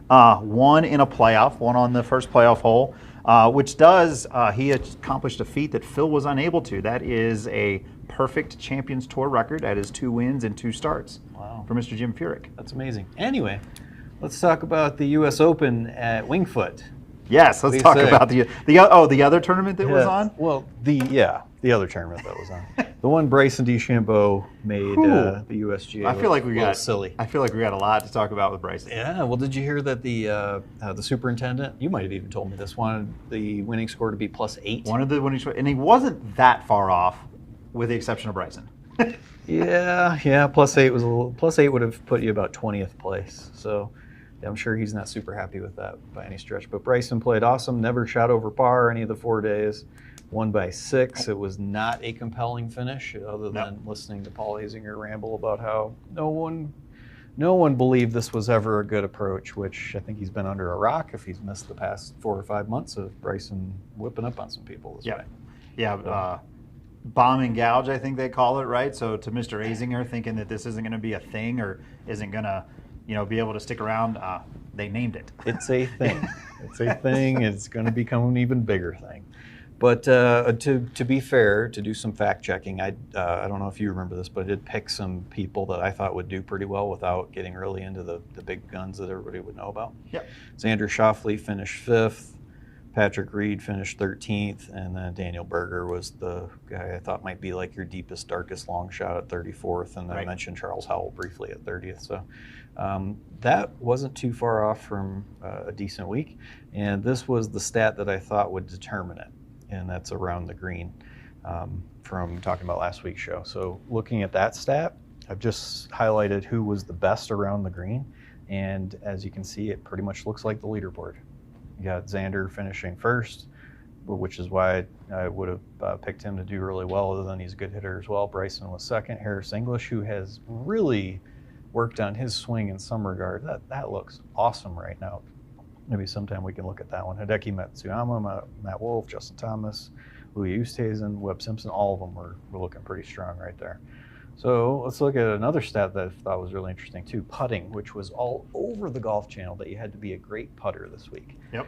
One in a playoff, one on the first playoff hole, which does, he accomplished a feat that Phil was unable to. That is a perfect Champions Tour record. That is 2 wins and 2 starts. Wow. For Mr. Jim Furyk. That's amazing. Anyway, let's talk about the U.S. Open at Winged Foot. Yes, let's talk about the other tournament that was on. Well, the other tournament that was on, the one Bryson DeChambeau made the USGA. I feel like we got silly. I feel like we got a lot to talk about with Bryson. Yeah. Well, did you hear that the superintendent? You might have even told me this. Wanted the winning score to be +8. One of the winning score, and he wasn't that far off, with the exception of Bryson. yeah. +8 was +8 would have put you about 20th place. So. I'm sure he's not super happy with that by any stretch. But Bryson played awesome, never shot over par any of the 4 days, won by 6. It was not a compelling finish, other than listening to Paul Azinger ramble about how no one believed this was ever a good approach, which I think he's been under a rock if he's missed the past 4 or 5 months of Bryson whipping up on some people this way. Yeah. Bomb and gouge, I think they call it, right? So to Mr. Azinger, thinking that this isn't going to be a thing or isn't going to be able to stick around, they named it. It's a thing. It's a thing. It's going to become an even bigger thing. But to be fair, to do some fact checking, I don't know if you remember this, but I did pick some people that I thought would do pretty well without getting really into the big guns that everybody would know about. Yep. Xander Schauffele finished 5th. Patrick Reed finished 13th, and then Daniel Berger was the guy I thought might be like your deepest, darkest long shot at 34th, and then I mentioned Charles Howell briefly at 30th. So that wasn't too far off from a decent week, and this was the stat that I thought would determine it, and that's around the green from talking about last week's show. So looking at that stat, I've just highlighted who was the best around the green, and as you can see, it pretty much looks like the leaderboard. You got Xander finishing 1st, which is why I would have picked him to do really well, other than he's a good hitter as well. Bryson was 2nd. Harris English, who has really worked on his swing in some regard. That looks awesome right now. Maybe sometime we can look at that one. Hideki Matsuyama, Matt Wolff, Justin Thomas, Louis Oosthuizen, Webb Simpson, all of them were looking pretty strong right there. So let's look at another stat that I thought was really interesting too, putting, which was all over the Golf Channel, that you had to be a great putter this week. Yep.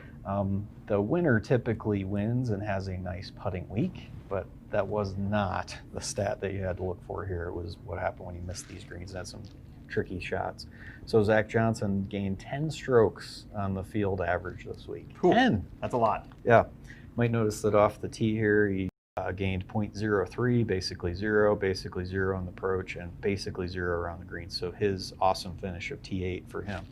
The winner typically wins and has a nice putting week, but that was not the stat that you had to look for here. It was what happened when you missed these greens and had some tricky shots. So Zach Johnson gained 10 strokes on the field average this week. Cool. 10. That's a lot. Yeah. Might notice that off the tee here, he gained 0.03, basically 0 on the approach, and basically 0 around the green. So his awesome finish of T8 for him.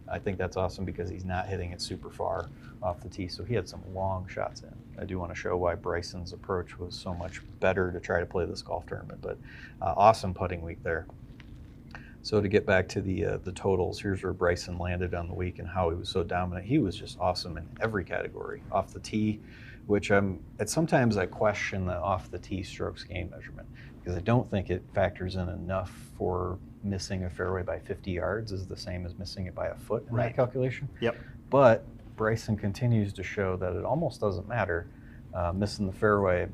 I think that's awesome because he's not hitting it super far off the tee, so he had some long shots in. I do want to show why Bryson's approach was so much better to try to play this golf tournament, but awesome putting week there. So to get back to the totals, here's where Bryson landed on the week and how he was so dominant. He was just awesome in every category. Off the tee, which sometimes I question the off the tee strokes gain measurement, because I don't think it factors in enough for missing a fairway by 50 yards is the same as missing it by a foot in that calculation. Yep. But Bryson continues to show that it almost doesn't matter missing the fairway.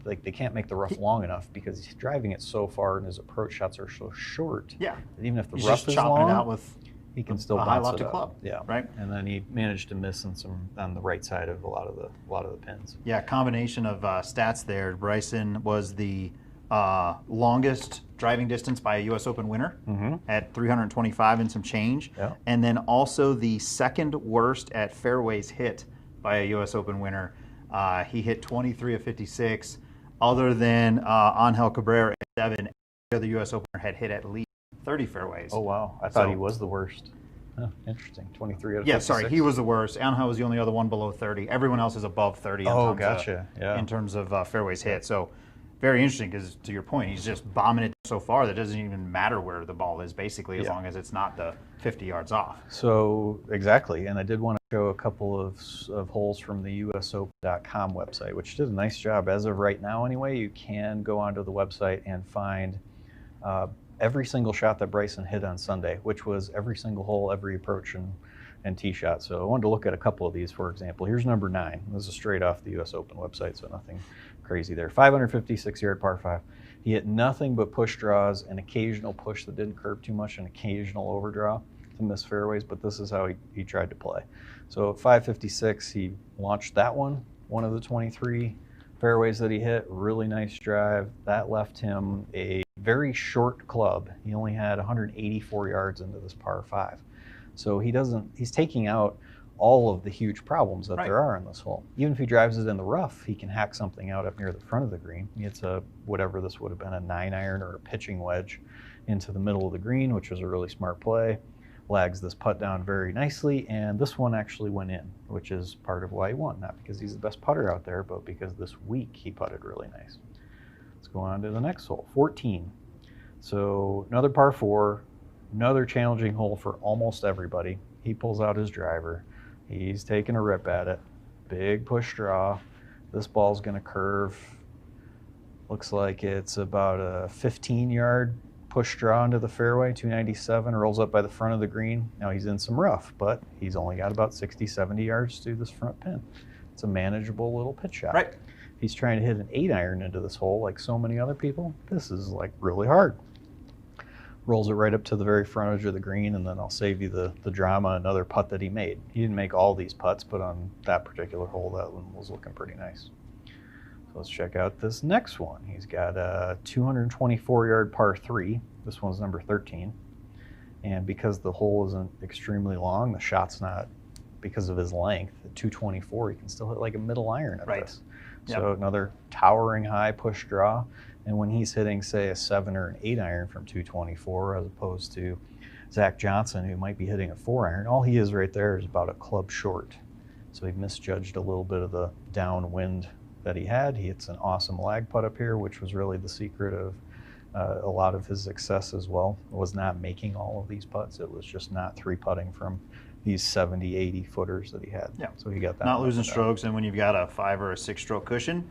Like, they can't make the rough long enough because he's driving it so far and his approach shots are so short. Yeah. That even if the he's rough is chopping long, it out with he can still a high bounce lofted it up. club. Yeah. Right. And then he managed to miss on the right side of a lot of the pins. Yeah. Combination of stats there. Bryson was the longest driving distance by a U.S. Open winner at 325 and some change. Yeah. And then also the second worst at fairways hit by a U.S. Open winner. He hit 23 of 56. Other than Angel Cabrera at 7, every other U.S. Opener had hit at least 30 fairways. Oh, wow. I thought he was the worst. Oh, interesting. 23 out of 56. Yeah, sorry, he was the worst. Angel was the only other one below 30. Everyone else is above 30 in terms of fairways hit. So very interesting because, to your point, he's just bombing it so far that it doesn't even matter where the ball is, basically, as long as it's not the 50 yards off. So, exactly. And I did want to show a couple of holes from the usopen.com website, which did a nice job. As of right now, anyway, you can go onto the website and find every single shot that Bryson hit on Sunday, which was every single hole, every approach and tee shot. So I wanted to look at a couple of these, for example. Here's number 9. This is straight off the U.S. Open website, so nothing crazy there. 556-yard par 5. He hit nothing but push draws, an occasional push that didn't curve too much, an occasional overdraw. So to miss fairways, but this is how he tried to play. So at 556, he launched that one of the 23 fairways that he hit. Really nice drive. That left him a very short club. He only had 184 yards into this par 5. So he's taking out all of the huge problems that there are in this hole. Even if he drives it in the rough, he can hack something out up near the front of the green. It's whatever this would have been, a 9-iron or a pitching wedge into the middle of the green, which was a really smart play. Lags this putt down very nicely, and this one actually went in, which is part of why he won. Not because he's the best putter out there, but because this week he putted really nice. Let's go on to the next hole, 14. So another par 4, another challenging hole for almost everybody. He pulls out his driver. He's taking a rip at it. Big push draw. This ball's going to curve. Looks like it's about a 15-yard push draw into the fairway, 297, rolls up by the front of the green. Now he's in some rough, but he's only got about 60, 70 yards to this front pin. It's a manageable little pitch shot. Right. He's trying to hit an 8-iron into this hole like so many other people. This is like really hard. Rolls it right up to the very front edge of the green, and then I'll save you the drama, another putt that he made. He didn't make all these putts, but on that particular hole, that one was looking pretty nice. So let's check out this next one. He's got a 224-yard par 3. This one's number 13. And because the hole isn't extremely long, the shot's not, because of his length, at 224, he can still hit like a middle iron at this. So another towering high push draw. And when he's hitting, say, a 7 or an 8-iron from 224, as opposed to Zach Johnson, who might be hitting a 4-iron, all he is right there is about a club short. So he misjudged a little bit of the downwind that he had. He hits an awesome lag putt up here, which was really the secret of a lot of his success as well. It was not making all of these putts. It was just not 3-putting from these 70, 80 footers that he had. Yeah. So he got that. Not losing strokes, and when you've got a 5 or a 6-stroke cushion,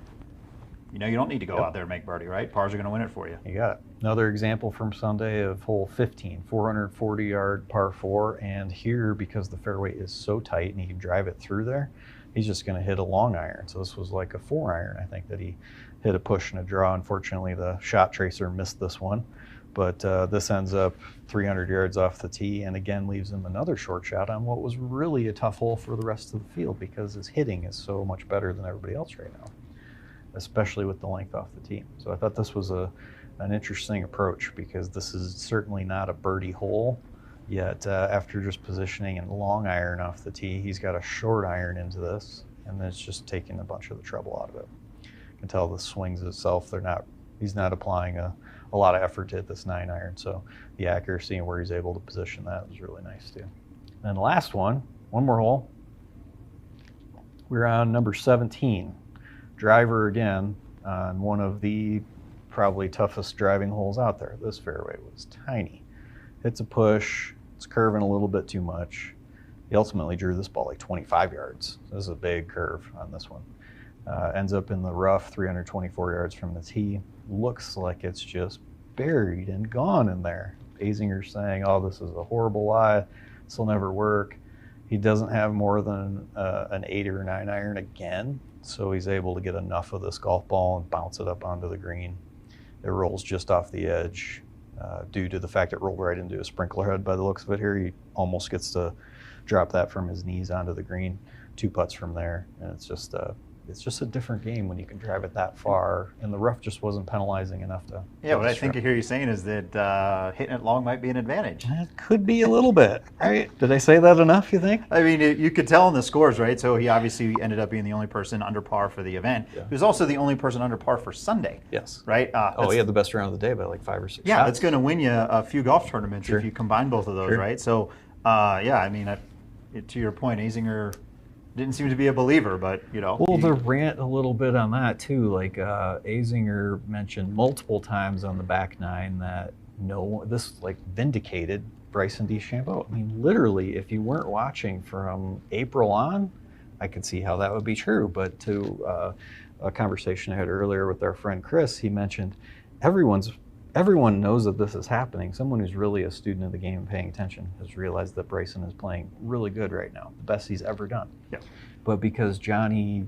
you don't need to go out there and make birdie, right? Pars are going to win it for you. You got it. Another example from Sunday of hole 15, 440-yard par 4, and here, because the fairway is so tight and he can drive it through there, he's just going to hit a long iron. So this was like a 4-iron, I think, that he hit a push and a draw. Unfortunately, the shot tracer missed this one, but this ends up 300 yards off the tee, and again leaves him another short shot on what was really a tough hole for the rest of the field, because his hitting is so much better than everybody else right now, especially with the length off the tee. So I thought this was an interesting approach, because this is certainly not a birdie hole, yet after just positioning and long iron off the tee, he's got a short iron into this, and then it's just taking a bunch of the trouble out of it. You can tell the swings itself, he's not applying a lot of effort to hit this 9-iron, so the accuracy and where he's able to position that was really nice too. And the last one more hole. We're on number 17. Driver again on one of the probably toughest driving holes out there. This fairway was tiny. Hits a push, it's curving a little bit too much. He ultimately drew this ball like 25 yards. So this is a big curve on this one. Ends up in the rough, 324 yards from the tee. Looks like it's just buried and gone in there. Azinger's saying, oh, this is a horrible lie. This will never work. He doesn't have more than an 8 or 9-iron again, so he's able to get enough of this golf ball and bounce it up onto the green. It rolls just off the edge. Due to the fact it rolled right into a sprinkler head by the looks of it here, he almost gets to drop that from his knees onto the green. 2 putts from there, and it's just a different game when you can drive it that far, and the rough just wasn't penalizing enough to. Yeah, what I think I hear you saying is that hitting it long might be an advantage. It could be a little bit, right? Did I say that enough, you think? I mean, you could tell in the scores, right? So he obviously ended up being the only person under par for the event. Yeah. He was also the only person under par for Sunday. Yes. Right? He had the best round of the day by like 5 or 6 Yeah, shots. that's going to win you a few golf tournaments if you combine both of those, right? So, I mean, to your point, Azinger didn't seem to be a believer, but Well, the rant a little bit on that too. Like Azinger mentioned multiple times on the back nine that this like vindicated Bryson Dechambeau. I mean, literally, if you weren't watching from April on, I could see how that would be true. But to a conversation I had earlier with our friend Chris, he mentioned everyone knows that this is happening. Someone who's really a student of the game and paying attention has realized that Bryson is playing really good right now, the best he's ever done. Yeah. But because Johnny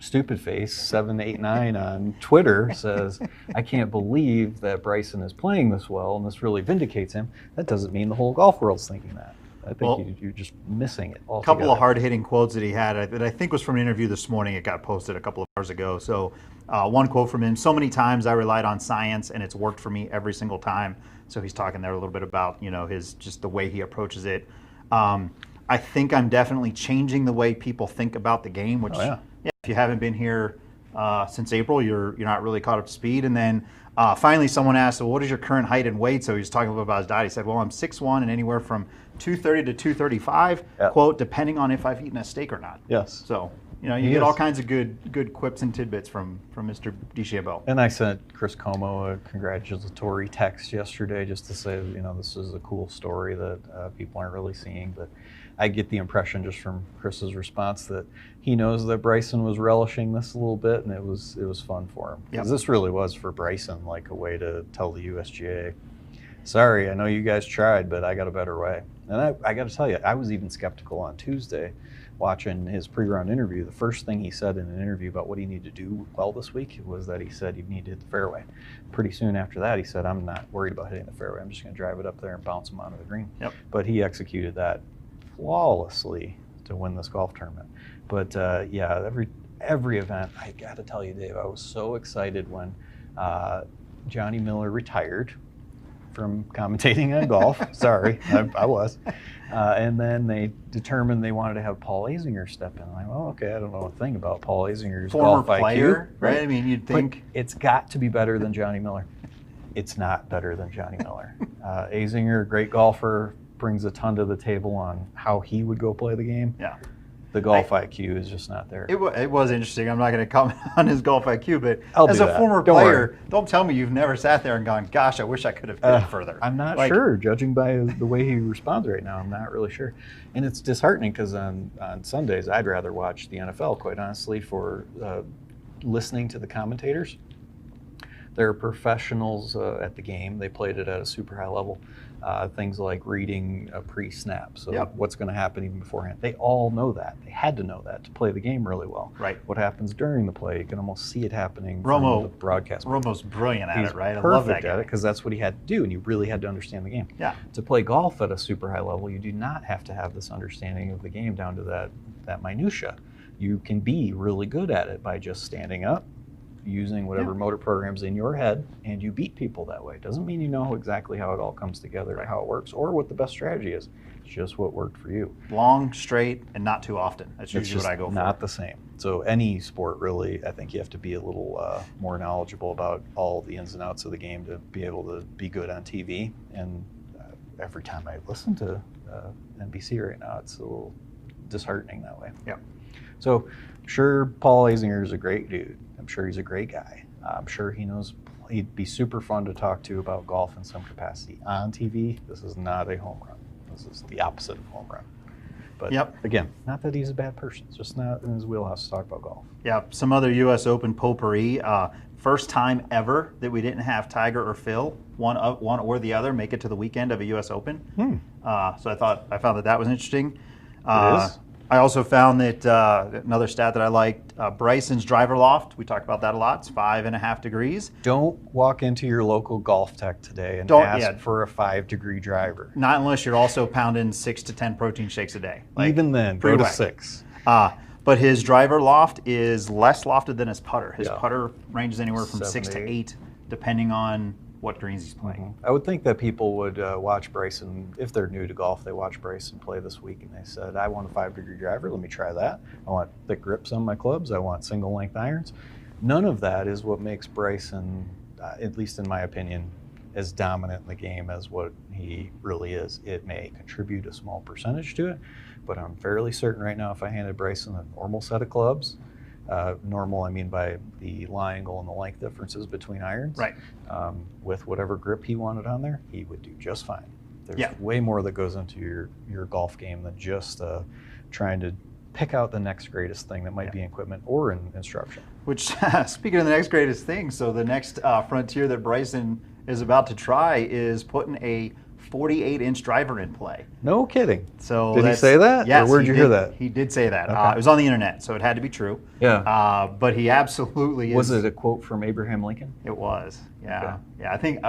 Stupid Face 789 on Twitter says, I can't believe that Bryson is playing this well and this really vindicates him. That doesn't mean the whole golf world's thinking that. I think you're just missing it altogether. A couple of hard-hitting quotes that he had that I think was from an interview this morning. It got posted a couple of hours ago. So one quote from him: "So many times I relied on science and it's worked for me every single time." So he's talking there a little bit about, his just the way he approaches it. I think I'm definitely changing the way people think about the game, which if you haven't been here since April, you're not really caught up to speed. And then finally someone asked, well, what is your current height and weight? So he was talking a little bit about his diet. He said, well, I'm 6'1" and anywhere from 230 to 235, quote, depending on if I've eaten a steak or not. Yes. So, you get all kinds of good quips and tidbits from Mr. Dechambeau. And I sent Chris Como a congratulatory text yesterday just to say, this is a cool story that people aren't really seeing. But I get the impression just from Chris's response that he knows that Bryson was relishing this a little bit, and it was fun for him. Because this really was for Bryson like a way to tell the USGA, sorry, I know you guys tried, but I got a better way. And I got to tell you, I was even skeptical on Tuesday watching his pre-round interview. The first thing he said in an interview about what he needed to do well this week was that he said he needed to hit the fairway. Pretty soon after that, he said, I'm not worried about hitting the fairway. I'm just going to drive it up there and bounce him onto the green. But he executed that flawlessly to win this golf tournament. But every event, I got to tell you, Dave, I was so excited when Johnny Miller retired from commentating on golf. Sorry, I was. And then they determined they wanted to have Paul Azinger step in. I'm like, well, okay, I don't know a thing about Paul Azinger's golf player, IQ. Right? I mean, you'd think. But it's got to be better than Johnny Miller. It's not better than Johnny Miller. Azinger, great golfer, brings a ton to the table on how he would go play the game. Yeah. The golf IQ is just not there. It was interesting. I'm not going to comment on his golf IQ, but as a former Don't player, worry. Don't tell me you've never sat there and gone, gosh, I wish I could have hit it further. I'm not sure. Judging by the way he responds right now, I'm not really sure. And it's disheartening because on Sundays, I'd rather watch the NFL, quite honestly, for listening to the commentators. They're professionals at the game. They played it at a super high level. Things like reading a pre-snap, so what's going to happen even beforehand. They all know that. They had to know that to play the game really well. Right. What happens during the play, you can almost see it happening from the broadcast. Romo's brilliant at it, right? I love that guy. At it because that's what he had to do, and he really had to understand the game. Yeah. To play golf at a super high level, you do not have to have this understanding of the game down to that minutia. You can be really good at it by just standing up, using whatever motor programs in your head, and you beat people that way. Doesn't mean you know exactly how it all comes together or how it works or what the best strategy is. It's just what worked for you. Long, straight, and not too often. That's usually what I go for. Not the same. So any sport, really, I think you have to be a little more knowledgeable about all the ins and outs of the game to be able to be good on TV. And every time I listen to NBC right now, it's a little disheartening that way. Yeah. So sure, Paul Azinger is a great dude. I'm sure he's a great guy. I'm sure he knows he'd be super fun to talk to about golf in some capacity. On TV, this is not a home run. This is the opposite of home run. But again, not that he's a bad person. It's just not in his wheelhouse to talk about golf. Yeah, some other U.S. Open potpourri. First time ever that we didn't have Tiger or Phil, one or the other, make it to the weekend of a U.S. Open. So I found that was interesting. It is. I also found that another stat that I liked, Bryson's driver loft, we talked about that a lot, it's 5.5 degrees. Don't walk into your local GOLFTEC today and ask for a 5-degree driver. Not unless you're also pounding 6 to 10 protein shakes a day. Even then, go to 6. But his driver loft is less lofted than his putter. His putter ranges anywhere from 6 to 8, depending on what greens he's playing. I would think that people would watch Bryson, if they're new to golf, they watch Bryson play this week and they said, I want a 5-degree driver, let me try that. I want thick grips on my clubs, I want single length irons. None of that is what makes Bryson, at least in my opinion, as dominant in the game as what he really is. It may contribute a small percentage to it, but I'm fairly certain right now if I handed Bryson a normal set of clubs, normal, I mean by the lie angle and the length differences between irons. Right. With whatever grip he wanted on there, he would do just fine. There's way more that goes into your golf game than just trying to pick out the next greatest thing that might be in equipment or in instruction. Which, speaking of the next greatest thing, so the next frontier that Bryson is about to try is putting a 48-inch driver in play. No kidding. So did he say that? Yes. Or where'd you hear that? He did say that. Okay. It was on the internet, so it had to be true. Yeah. But he absolutely is. Was it a quote from Abraham Lincoln? It was. Yeah. Okay. Yeah. I think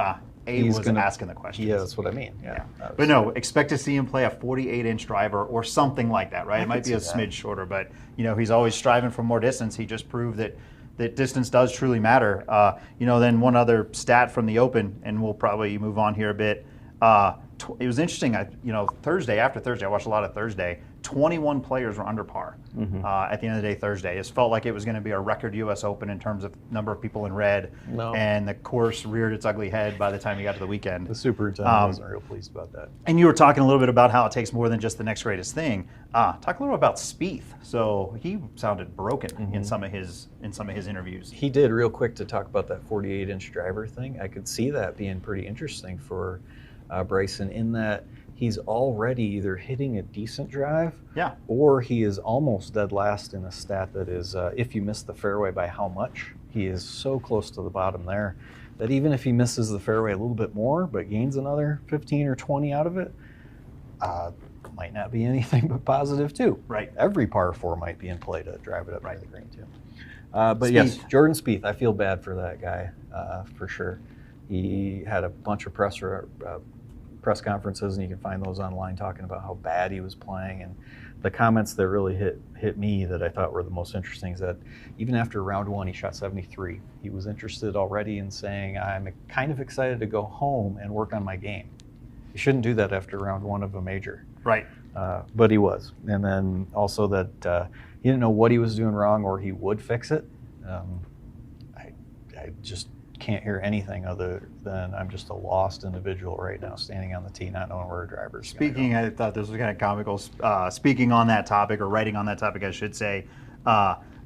Abe was asking the question. Yeah, that's what I mean. Yeah. But no, expect to see him play a 48-inch driver or something like that, right? It might be a smidge shorter, but he's always striving for more distance. He just proved that distance does truly matter. Then one other stat from the Open, and we'll probably move on here a bit. It was interesting. After Thursday, I watched a lot of Thursday. 21 players were under par at the end of the day Thursday. It felt like it was going to be a record U.S. Open in terms of number of people in red. No. And the course reared its ugly head by the time you got to the weekend. The superintendent wasn't real pleased about that. And you were talking a little bit about how it takes more than just the next greatest thing. Talk a little about Spieth. So he sounded broken in some of his interviews. He did. Real quick to talk about that 48-inch driver thing. I could see that being pretty interesting for Bryson in that he's already either hitting a decent drive or he is almost dead last in a stat that is if you miss the fairway by how much. He is so close to the bottom there that even if he misses the fairway a little bit more but gains another 15 or 20 out of it, might not be anything but positive too. Right. Every par 4 might be in play to drive it up to the green too. But yes, Jordan Spieth, I feel bad for that guy for sure. He had a bunch of press conferences, and you can find those online, talking about how bad he was playing. And the comments that really hit me that I thought were the most interesting is that even after round 1, he shot 73. He was interested already in saying, I'm kind of excited to go home and work on my game. You shouldn't do that after round 1 of a major. Right. But he was. And then also that he didn't know what he was doing wrong or he would fix it. I just can't hear anything other than I'm just a lost individual right now standing on the tee not knowing where a driver's Speaking, I thought this was kind of comical. Speaking on that topic, or writing on that topic, I should say,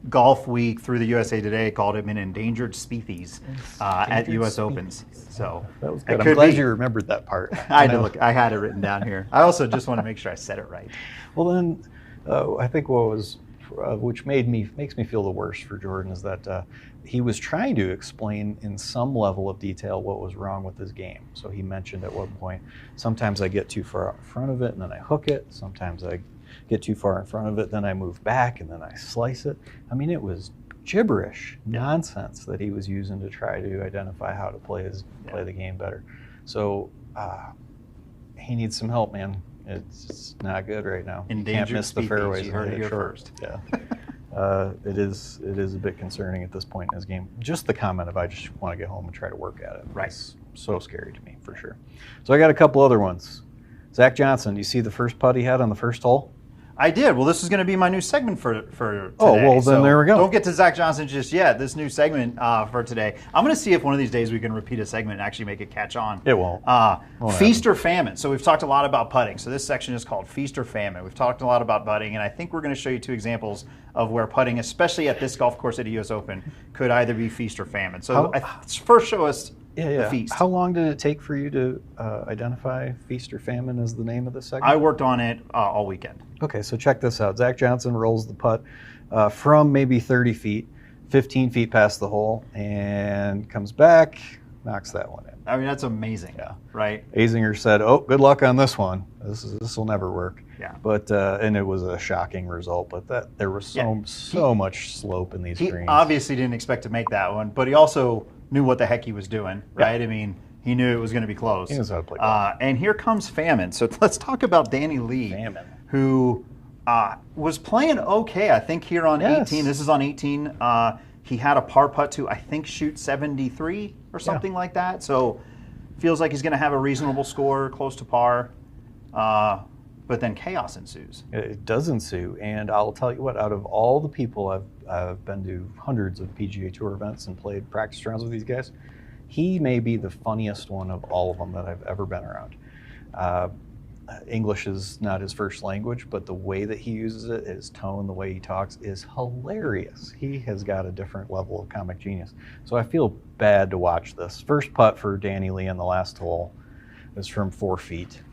Golf Week through the USA Today called him an endangered species at U.S. Opens. So that was good. I'm glad you remembered that part. I had it written down here. I also just want to make sure I said it right. Well, then I think which makes me feel the worst for Jordan is that he was trying to explain in some level of detail what was wrong with his game. So he mentioned at one point, sometimes I get too far out in front of it and then I hook it. Sometimes I get too far in front of it, then I move back and then I slice it. I mean, it was gibberish nonsense that he was using to try to identify how to play the game better. So he needs some help, man. It's not good right now. Endangered you can't miss the fairways. You heard it here first. Yeah. It is a bit concerning at this point in his game. Just the comment of I just want to get home and try to work at it. Right. It's so scary to me, for sure. So I got a couple other ones. Zach Johnson, do you see the first putt he had on the first hole? I did. Well, this is going to be my new segment for today. Oh, well, then there we go. Don't get to Zach Johnson just yet. This new segment for today. I'm going to see if one of these days we can repeat a segment and actually make it catch on. It won't. Feast or famine. So we've talked a lot about putting. So this section is called Feast or Famine. We've talked a lot about putting, and I think we're going to show you 2 examples of where putting, especially at this golf course at the U.S. Open, could either be feast or famine. So first show us the feast. How long did it take for you to identify feast or famine as the name of the segment? I worked on it all weekend. Okay, so check this out. Zach Johnson rolls the putt from maybe 30 feet, 15 feet past the hole, and comes back, knocks that one in. I mean, that's amazing, right? Azinger said, "Oh, good luck on this one. This will never work." Yeah. But and it was a shocking result. But there was so much slope in these greens. He obviously didn't expect to make that one, but he also knew what the heck he was doing, right? I mean, he knew it was going to be close. He knows how to play golf. And here comes famine. So let's talk about Danny Lee, who was playing okay, I think, here on 18. This is on 18. He had a par putt to, I think, shoot 73 or something like that. So feels like he's going to have a reasonable score, close to par. But then chaos ensues. It does ensue. And I'll tell you what, out of all the people I've been to hundreds of PGA Tour events and played practice rounds with these guys, he may be the funniest one of all of them that I've ever been around. English is not his first language, but the way that he uses it, his tone, the way he talks is hilarious. He has got a different level of comic genius. So I feel bad to watch this. First putt for Danny Lee on the last hole is from 4 feet.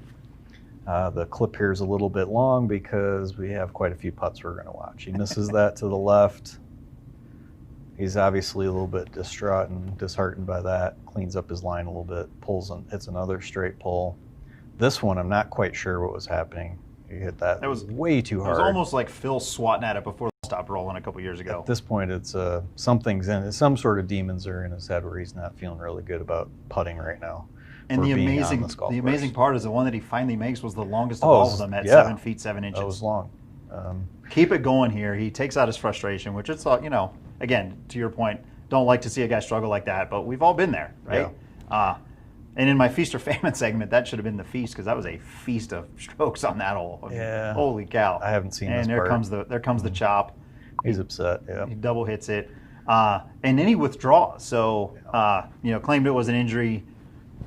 The clip here is a little bit long because we have quite a few putts we're going to watch. He misses that to the left. He's obviously a little bit distraught and disheartened by that. Cleans up his line a little bit, hits another straight pull. This one, I'm not quite sure what was happening. You hit that. It was way too hard. It was almost like Phil swatting at it before it stopped rolling a couple years ago. At this point, it's something's in it. Some sort of demons are in his head where he's not feeling really good about putting right now. And the amazing part is the one that he finally makes was the longest of all of them at 7 feet 7 inches. That was long. Keep it going here. He takes out his frustration, which it's again, to your point, don't like to see a guy struggle like that, but we've all been there, right? Yeah. And in my feast or famine segment, that should have been the feast because that was a feast of strokes on that hole. Yeah. Holy cow! I haven't seen this part. And there comes the chop. He's upset. Yeah. He double hits it, and then he withdraws. So claimed it was an injury.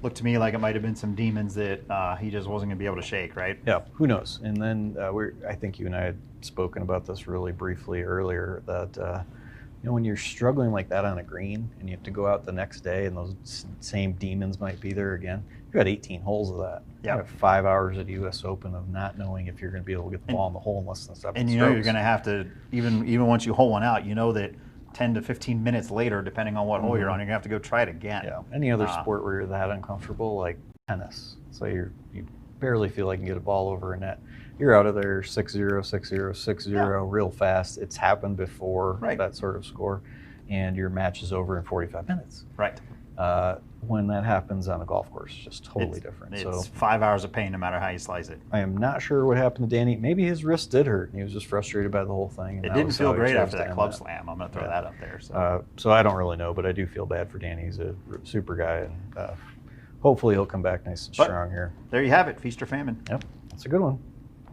Looked to me like it might have been some demons that he just wasn't going to be able to shake. Right? Yeah. Who knows? And then I think you and I had spoken about this really briefly earlier that. When you're struggling like that on a green and you have to go out the next day and those same demons might be there again, you've got 18 holes of that. Yeah. You have 5 hours at the U.S. Open of not knowing if you're going to be able to get the ball in the hole in less than 7 And strokes. You're going to have to, even once you hole one out, that 10 to 15 minutes later, depending on what hole you're on, you're going to have to go try it again. Yeah. Any other sport where you're that uncomfortable, like tennis, so you barely feel like you can get a ball over a net. You're out of there 6-0, 6-0, 6-0 real fast. It's happened before, that sort of score, and your match is over in 45 minutes. Right. When that happens on a golf course, it's just totally different. It's 5 hours of pain no matter how you slice it. I am not sure what happened to Danny. Maybe his wrist did hurt, and he was just frustrated by the whole thing. And it didn't feel great after that club slam. I'm going to throw that up there. So I don't really know, but I do feel bad for Danny. He's a super guy, and hopefully he'll come back nice and strong here. There you have it, feast or famine. Yep, that's a good one.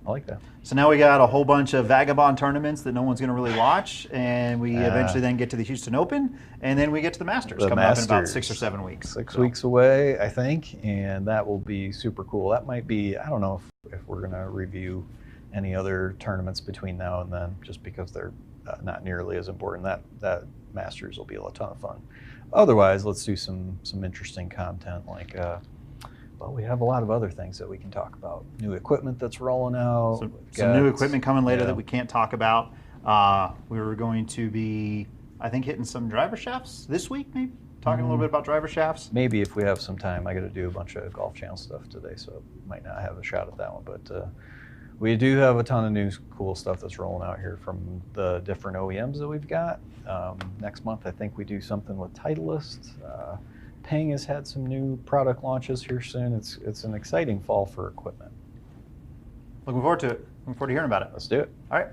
I like that. So now we got a whole bunch of vagabond tournaments that no one's going to really watch, and we eventually then get to the Houston Open, and then we get to the Masters coming up in about 6 or 7 weeks. 6 weeks away, I think, and that will be super cool. That might be, I don't know if we're going to review any other tournaments between now and then, just because they're not nearly as important. That Masters will be a ton of fun. Otherwise, let's do some interesting content like. But we have a lot of other things that we can talk about. New equipment that's rolling out. Some new equipment coming later that we can't talk about. We were going to be, I think, hitting some driver shafts this week, maybe? Talking a little bit about driver shafts? Maybe if we have some time. I got to do a bunch of Golf Channel stuff today, so might not have a shot at that one. But we do have a ton of new cool stuff that's rolling out here from the different OEMs that we've got. Next month, I think we do something with Titleist. Peng has had some new product launches here soon. It's an exciting fall for equipment. Looking forward to it. Looking forward to hearing about it. Let's do it. All right.